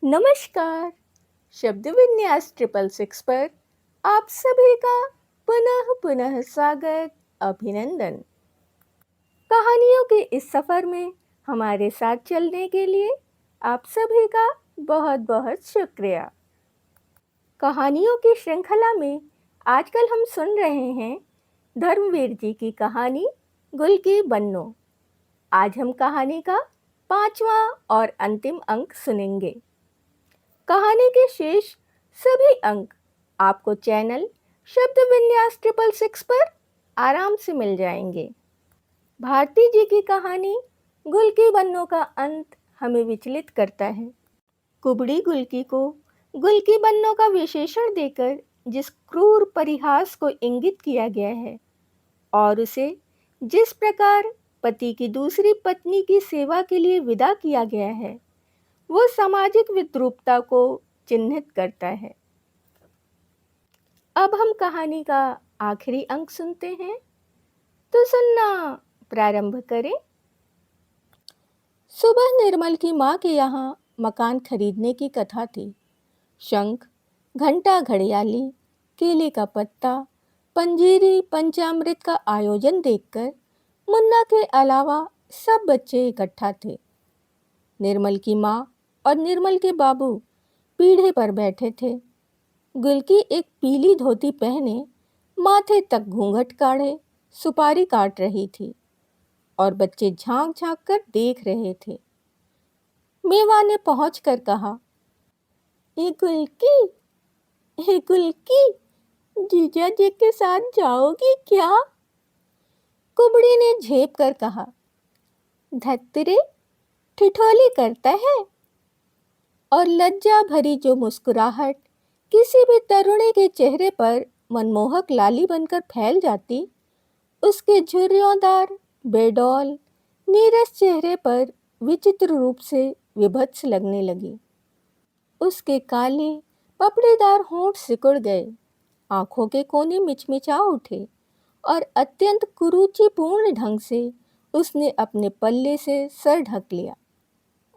नमस्कार। शब्द विन्यास 666 पर आप सभी का पुनः पुनः स्वागत, अभिनंदन। कहानियों के इस सफ़र में हमारे साथ चलने के लिए आप सभी का बहुत बहुत शुक्रिया। कहानियों की श्रृंखला में आजकल हम सुन रहे हैं धर्मवीर जी की कहानी गुल की बन्नो। आज हम कहानी का 5वां और अंतिम अंक सुनेंगे। कहानी के शेष सभी अंक आपको चैनल शब्द विन्यास 666 पर आराम से मिल जाएंगे। भारती जी की कहानी गुल की बन्नो का अंत हमें विचलित करता है। कुबड़ी गुलकी को गुल की बन्नो का विशेषण देकर जिस क्रूर परिहास को इंगित किया गया है और उसे जिस प्रकार पति की दूसरी पत्नी की सेवा के लिए विदा किया गया है, वो सामाजिक विद्रूपता को चिन्हित करता है। अब हम कहानी का आखिरी अंक सुनते हैं, तो सुनना प्रारंभ करें। सुबह निर्मल की माँ के यहाँ मकान खरीदने की कथा थी। शंख, घंटा, घड़ियाली, केले का पत्ता, पंजीरी, पंचामृत का आयोजन देखकर मुन्ना के अलावा सब बच्चे इकट्ठा थे। निर्मल की माँ और निर्मल के बाबू पीढ़े पर बैठे थे। गुलकी एक पीली धोती पहने माथे तक घूंघट काढ़े सुपारी काट रही थी और बच्चे झांक झांक कर देख रहे थे। मेवा ने पहुंचकर कहा, ए गुलकी, जीजा जी के साथ जाओगी क्या? कुबड़ी ने झेप कर कहा, धत्तरे, ठिठोली करता है। और लज्जा भरी जो मुस्कुराहट किसी भी तरुणी के चेहरे पर मनमोहक लाली बनकर फैल जाती, उसके झुर्रियोंदार, बेडौल, नीरस चेहरे पर विचित्र रूप से विभत्स लगने लगी। उसके काले पपड़ेदार होंठ सिकुड़ गए, आंखों के कोने मिचमिचा उठे और अत्यंत कुरूचिपूर्ण ढंग से उसने अपने पल्ले से सर ढक लिया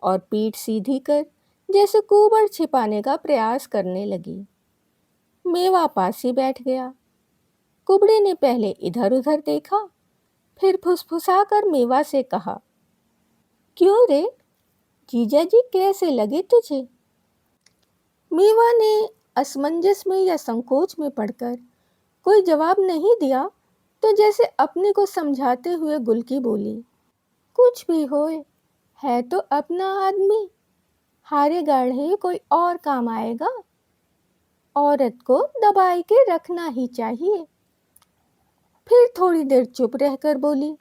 और पीठ सीधी कर जैसे कुबड़ छिपाने का प्रयास करने लगी। मेवा पास ही बैठ गया। कुबड़े ने पहले इधर उधर देखा, फिर फुसफुसाकर मेवा से कहा, क्यों रे, जीजा जी कैसे लगे तुझे? मेवा ने असमंजस में या संकोच में पड़कर कोई जवाब नहीं दिया, तो जैसे अपने को समझाते हुए गुलकी बोली, कुछ भी होए, है तो अपना आदमी, हारे गाढ़े कोई और काम आएगा। औरत को दबाए के रखना ही चाहिए। फिर थोड़ी देर चुप रहकर बोली,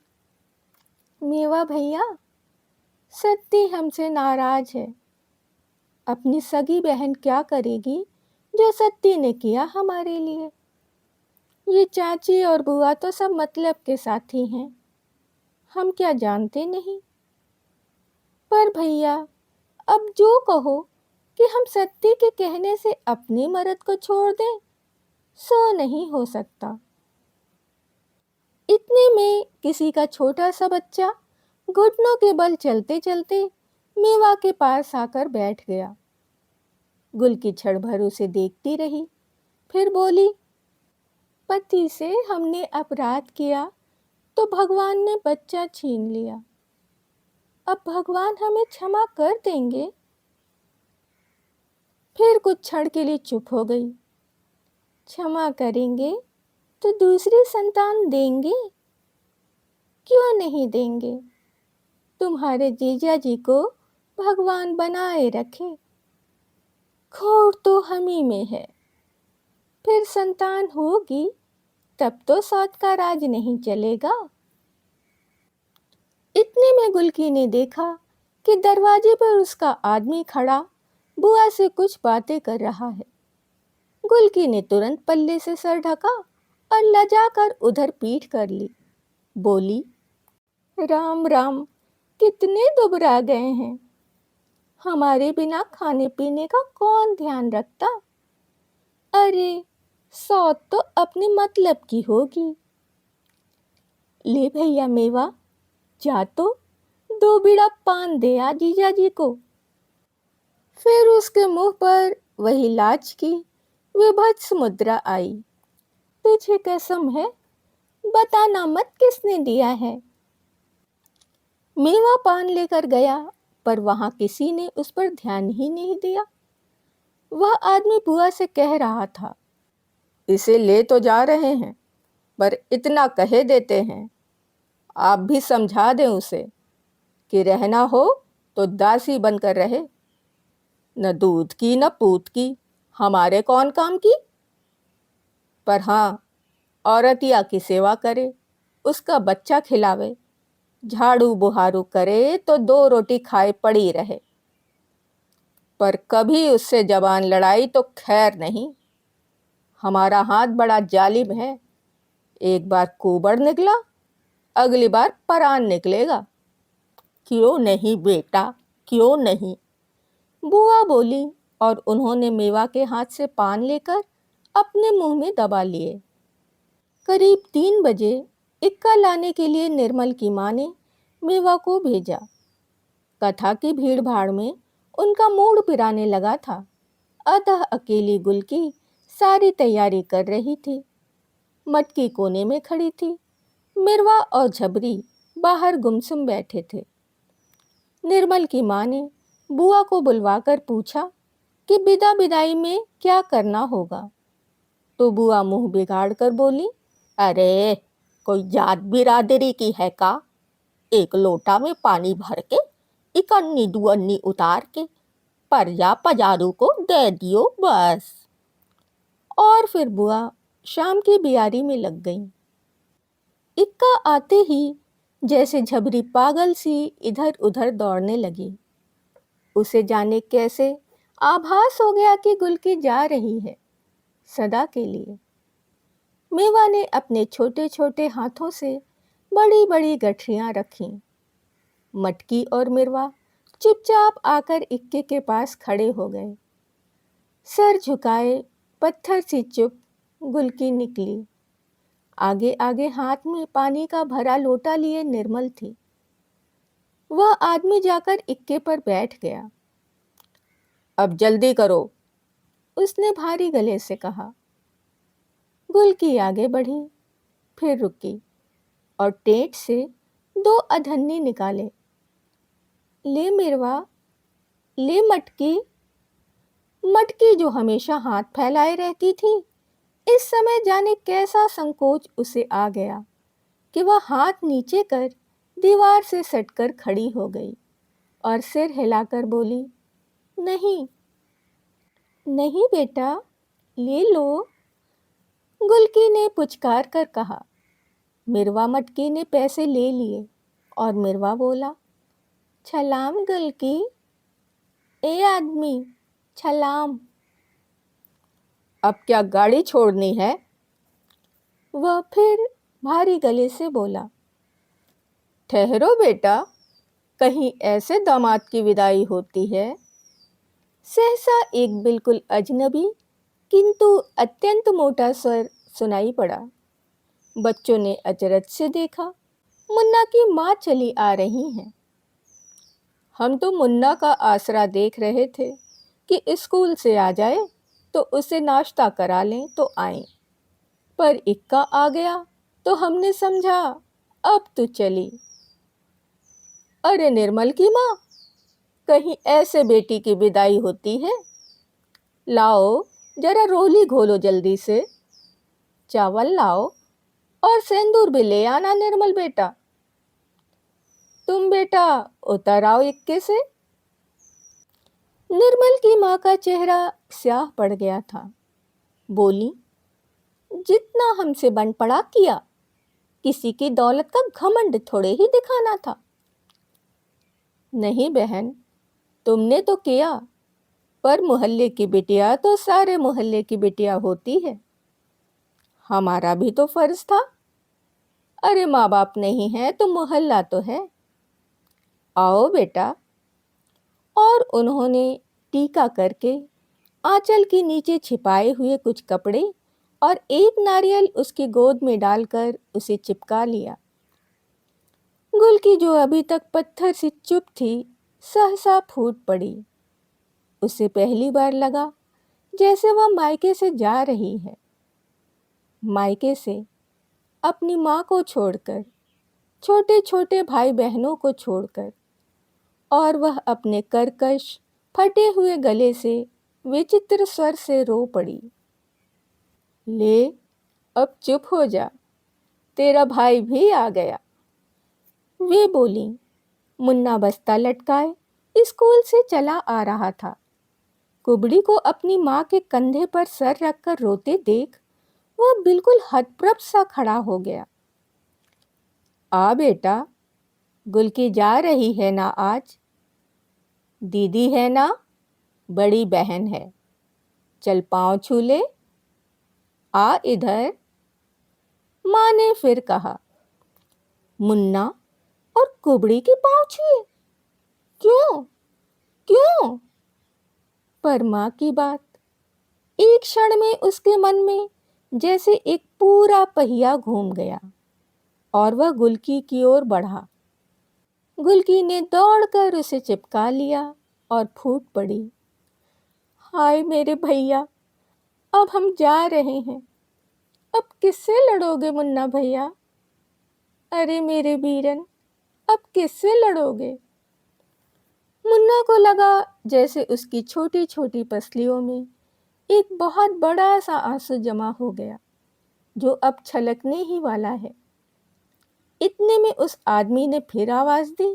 मेवा भैया, सत्ती हमसे नाराज है। अपनी सगी बहन क्या करेगी जो सत्ती ने किया हमारे लिए? ये चाची और बुआ तो सब मतलब के साथी हैं, हम क्या जानते नहीं। पर भैया, अब जो कहो कि हम सत्ती के कहने से अपनी मर्द को छोड़ दें, सो नहीं हो सकता। इतने में किसी का छोटा सा बच्चा घुटनों के बल चलते चलते मेवा के पास आकर बैठ गया। गुलकी क्षण भर उसे देखती रही, फिर बोली, पति से हमने अपराध किया तो भगवान ने बच्चा छीन लिया। अब भगवान हमें क्षमा कर देंगे? फिर कुछ क्षण के लिए चुप हो गई। क्षमा करेंगे तो दूसरी संतान देंगे? क्यों नहीं देंगे? तुम्हारे जीजा जी को भगवान बनाए रखे। खोट तो हम ही में है। फिर संतान होगी तब तो सौत का राज नहीं चलेगा। इतने में गुलकी ने देखा कि दरवाजे पर उसका आदमी खड़ा बुआ से कुछ बातें कर रहा है। गुलकी ने तुरंत पल्ले से सर ढका और लजाकर उधर पीठ कर ली। बोली, राम राम, कितने दुबरा गए हैं। हमारे बिना खाने पीने का कौन ध्यान रखता? अरे, सौत तो अपने मतलब की होगी। ले भैया मेवा, जा तो 2 बीड़ा पान दे आ जीजा जी को। फिर उस उसके मुंह पर वही लाज की विभत्स मुद्रा आई। तुझे कसम है, बताना मत किसने दिया है। मेवा पान लेकर गया, पर वहां किसी ने उस पर ध्यान ही नहीं दिया। वह आदमी बुआ से कह रहा था, इसे ले तो जा रहे हैं, पर इतना कहे देते हैं। आप भी समझा दें उसे कि रहना हो तो दासी बनकर रहे, न दूध की न पूत की, हमारे कौन काम की। पर हाँ, औरतिया की सेवा करे, उसका बच्चा खिलावे, झाड़ू बुहारू करे तो 2 रोटी खाए पड़ी रहे। पर कभी उससे जबान लड़ाई तो खैर नहीं। हमारा हाथ बड़ा जालिम है, एक बार कुबड़ निकला, अगली बार परान निकलेगा। क्यों नहीं बेटा, क्यों नहीं, बुआ बोली, और उन्होंने मेवा के हाथ से पान लेकर अपने मुंह में दबा लिए। करीब 3 बजे इक्का लाने के लिए निर्मल की माँ ने मेवा को भेजा। कथा की भीड़ भाड़ में उनका मूड पिराने लगा था, अतः अकेली गुलकी सारी तैयारी कर रही थी। मटकी कोने में खड़ी थी, मिरवा और झबरी बाहर गुमसुम बैठे थे। निर्मल की माँ ने बुआ को बुलवाकर पूछा कि बिदा बिदाई में क्या करना होगा। तो बुआ मुंह बिगाड़ कर बोली, अरे कोई जात बिरादरी की है का? एक लोटा में पानी भर के इकन्नी दुअन्नी उतार के परजा पजारू को दे दियो बस। और फिर बुआ शाम की बियारी में लग गई। इक्का आते ही जैसे झबरी पागल सी इधर उधर दौड़ने लगी। उसे जाने कैसे आभास हो गया कि गुलकी जा रही है, सदा के लिए। मेवा ने अपने छोटे छोटे हाथों से बड़ी बड़ी गठरियां रखीं। मटकी और मिरवा चुपचाप आकर इक्के के पास खड़े हो गए। सर झुकाए, पत्थर सी चुप गुलकी निकली। आगे आगे हाथ में पानी का भरा लोटा लिए निर्मल थी। वह आदमी जाकर इक्के पर बैठ गया। अब जल्दी करो, उसने भारी गले से कहा। गुलकी आगे बढ़ी, फिर रुकी और टेंट से 2 अधन्नी निकाले। ले मिरवा, ले मटकी। मटकी जो हमेशा हाथ फैलाए रहती थी, इस समय जाने कैसा संकोच उसे आ गया कि वह हाथ नीचे कर दीवार से सटकर खड़ी हो गई और सिर हिलाकर बोली, नहीं नहीं बेटा, ले लो। गुलकी ने पुचकार कर कहा। मिरवा मटकी ने पैसे ले लिए और मिरवा बोला, छलाम गुलकी, ए आदमी छलाम। अब क्या गाड़ी छोड़नी है? वह फिर भारी गले से बोला। ठहरो बेटा, कहीं ऐसे दामाद की विदाई होती है। सहसा एक बिल्कुल अजनबी किंतु अत्यंत मोटा स्वर सुनाई पड़ा। बच्चों ने अचरज से देखा, मुन्ना की माँ चली आ रही हैं। हम तो मुन्ना का आसरा देख रहे थे कि स्कूल से आ जाए तो उसे नाश्ता करा लें तो आए, पर इक्का आ गया तो हमने समझा अब तो चली। अरे निर्मल की माँ, कहीं ऐसे बेटी की विदाई होती है? लाओ जरा रोली घोलो जल्दी से, चावल लाओ और सेंदूर भी ले आना निर्मल बेटा। तुम बेटा उतर आओ इक्के से। निर्मल की माँ का चेहरा स्याह पड़ गया था। बोली, जितना हमसे बन पड़ा किया, किसी की दौलत का घमंड थोड़े ही दिखाना था। नहीं बहन, तुमने तो किया, पर मोहल्ले की बिटिया तो सारे मोहल्ले की बिटिया होती है। हमारा भी तो फर्ज था। अरे माँ बाप नहीं है तो मोहल्ला तो है। आओ बेटा। और उन्होंने टीका करके आंचल के नीचे छिपाए हुए कुछ कपड़े और एक नारियल उसकी गोद में डालकर उसे चिपका लिया। गुलकी जो अभी तक पत्थर सी चुप थी, सहसा फूट पड़ी। उसे पहली बार लगा जैसे वह मायके से जा रही है, मायके से अपनी माँ को छोड़कर, छोटे छोटे भाई बहनों को छोड़कर, और वह अपने कर्कश फटे हुए गले से विचित्र स्वर से रो पड़ी। ले, अब चुप हो जा, तेरा भाई भी आ गया, वे बोली। मुन्ना बस्ता लटकाए स्कूल से चला आ रहा था। कुबड़ी को अपनी माँ के कंधे पर सर रखकर रोते देख वह बिल्कुल हतप्रभ सा खड़ा हो गया। आ बेटा, गुलकी जा रही है ना आज? दीदी है ना, बड़ी बहन है, चल पाँव छू ले, आ इधर, माँ ने फिर कहा। मुन्ना और कुबड़ी के पाँव छुए। क्यों क्यों? पर माँ की बात एक क्षण में उसके मन में जैसे एक पूरा पहिया घूम गया और वह गुलकी की ओर बढ़ा। गुलकी ने दौड़कर उसे चिपका लिया और फूट पड़ी। हाय मेरे भैया, अब हम जा रहे हैं, अब किससे लड़ोगे मुन्ना भैया? अरे मेरे वीरन, अब किससे लड़ोगे? मुन्ना को लगा जैसे उसकी छोटी छोटी पसलियों में एक बहुत बड़ा सा आंसू जमा हो गया जो अब छलकने ही वाला है। इतने में उस आदमी ने फिर आवाज दी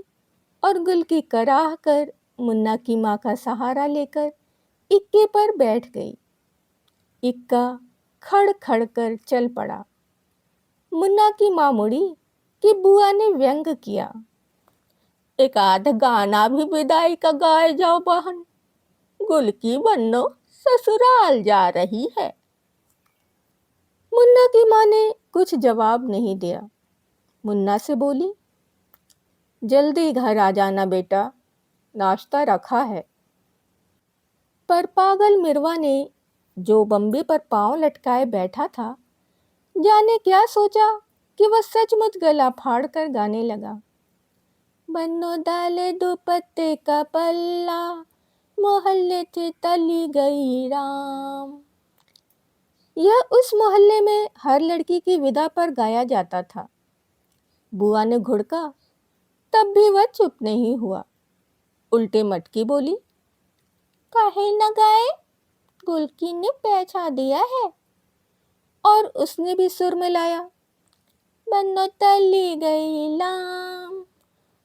और गुलकी कराह कर मुन्ना की माँ का सहारा लेकर इक्के पर बैठ गई। इक्का खड़ खड़ कर चल पड़ा। मुन्ना की माँ मुड़ी कि बुआ ने व्यंग किया। एक आध गाना भी विदाई का गाए जाओ बहन, गुलकी बन्नो ससुराल जा रही है। मुन्ना की माँ ने कुछ जवाब नहीं दिया। मुन्ना से बोली, जल्दी घर आ जाना बेटा, नाश्ता रखा है। पर पागल मिरवा ने, जो बम्बे पर पांव लटकाए बैठा था, जाने क्या सोचा कि वह सचमुच गला फाड़ कर गाने लगा। बन्नो डाले दो पत्ते का पल्ला, मोहल्ले से तली गई राम। यह उस मोहल्ले में हर लड़की की विदा पर गाया जाता था। बुआ ने घुड़का, तब भी वह चुप नहीं हुआ। उल्टे मटकी बोली, काहे न गाए, गुलकी ने पैसा दिया है। और उसने भी सुर मिलाया, बन्नो तली गई लाम,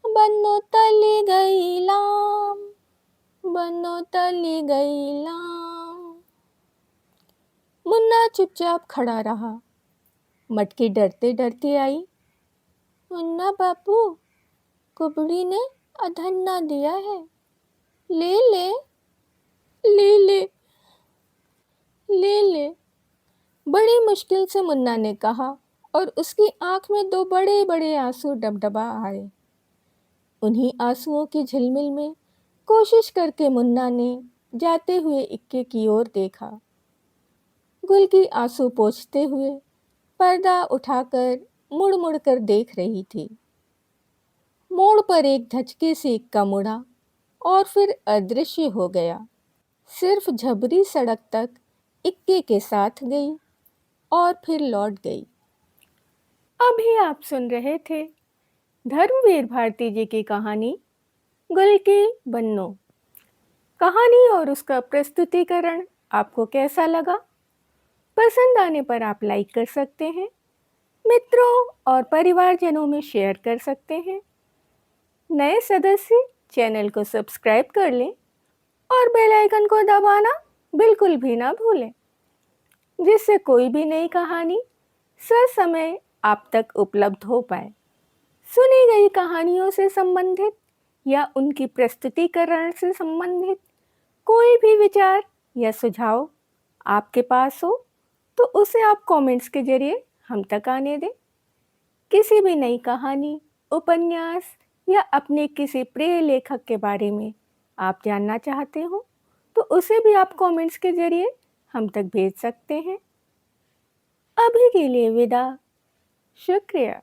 बन्नो तली गई लाम, बन्नो तली गई लाम। मुन्ना चुपचाप खड़ा रहा। मटकी डरते डरते आई। मुन्ना बापू, कुबड़ी ने अधन्ना दिया है, ले ले ले ले ले ले। बड़ी मुश्किल से मुन्ना ने कहा और उसकी आंख में दो बड़े बड़े आंसू डबडबा आए। उन्हीं आंसुओं की झिलमिल में कोशिश करके मुन्ना ने जाते हुए इक्के की ओर देखा। गुलकी आंसू पोंछते हुए पर्दा उठाकर मुड़ मुड़ कर देख रही थी। मोड़ पर एक धचके से इक्का मुड़ा और फिर अदृश्य हो गया। सिर्फ झबरी सड़क तक इक्के के साथ गई और फिर लौट गई। अभी आप सुन रहे थे धर्मवीर भारती जी की कहानी गुलकी बन्नो। कहानी और उसका प्रस्तुतिकरण आपको कैसा लगा? पसंद आने पर आप लाइक कर सकते हैं, मित्रों और परिवारजनों में शेयर कर सकते हैं। नए सदस्य चैनल को सब्सक्राइब कर लें और बेल आइकन को दबाना बिल्कुल भी ना भूलें, जिससे कोई भी नई कहानी ससमय आप तक उपलब्ध हो पाए। सुनी गई कहानियों से संबंधित या उनकी प्रस्तुतिकरण से संबंधित कोई भी विचार या सुझाव आपके पास हो तो उसे आप कमेंट्स के जरिए हम तक आने दें। किसी भी नई कहानी, उपन्यास या अपने किसी प्रिय लेखक के बारे में आप जानना चाहते हो तो उसे भी आप कमेंट्स के जरिए हम तक भेज सकते हैं। अभी के लिए विदा, शुक्रिया।